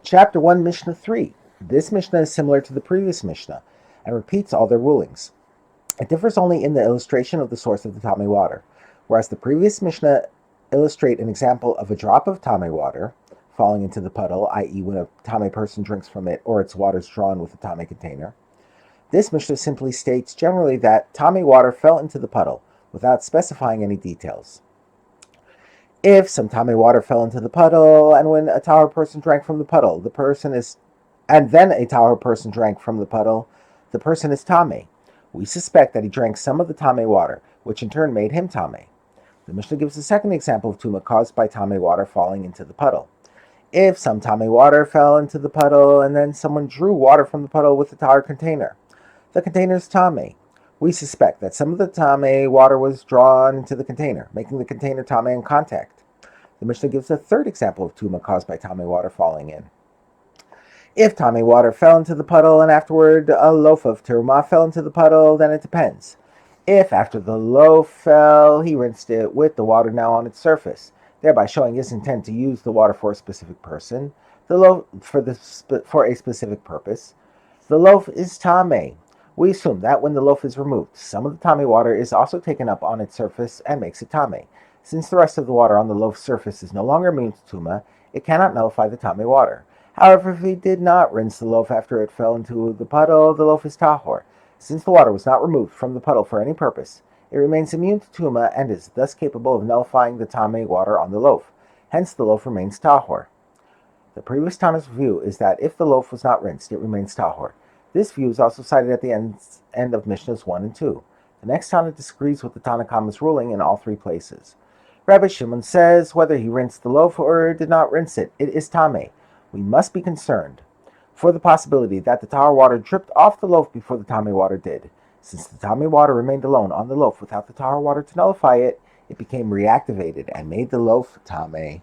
Chapter 1, Mishnah 3. This Mishnah is similar to the previous Mishnah and repeats all their rulings. It differs only in the illustration of the source of the Tamei water. Whereas the previous Mishnah illustrate an example of a drop of Tamei water falling into the puddle, i.e. when a Tamei person drinks from it or its water is drawn with a Tamei container. This Mishnah simply states generally that Tamei water fell into the puddle without specifying any details. If some Tamei water fell into the puddle, and when a Tahor person drank from the puddle, the person is Tamei. We suspect that he drank some of the Tamei water, which in turn made him Tamei. The Mishnah gives a second example of Tuma caused by Tamei water falling into the puddle. If some Tamei water fell into the puddle, and then someone drew water from the puddle with a Tahor container, the container is Tamei. We suspect that some of the Tamei water was drawn into the container, making the container Tamei in contact. The Mishnah gives a third example of Tuma caused by Tamei water falling in. If Tamei water fell into the puddle and afterward a loaf of terumah fell into the puddle, then it depends. If after the loaf fell, he rinsed it with the water now on its surface, thereby showing his intent to use the water for a specific person, the loaf for a specific purpose, the loaf is Tamei. We assume that when the loaf is removed, some of the Tamei water is also taken up on its surface and makes it Tamei. Since the rest of the water on the loaf's surface is no longer immune to Tuma, it cannot nullify the Tamei water. However, if he did not rinse the loaf after it fell into the puddle, the loaf is Tahor. Since the water was not removed from the puddle for any purpose, it remains immune to Tuma and is thus capable of nullifying the Tamei water on the loaf. Hence, the loaf remains Tahor. The previous Tana's view is that if the loaf was not rinsed, it remains Tahor. This view is also cited at the end of Mishnahs 1 and 2. The next Tana disagrees with the Tanna Kama's ruling in all three places. Rabbi Shimon says whether he rinsed the loaf or did not rinse it, it is Tamei. We must be concerned for the possibility that the Tahor water dripped off the loaf before the Tamei water did. Since the Tamei water remained alone on the loaf without the Tahor water to nullify it, it became reactivated and made the loaf Tamei.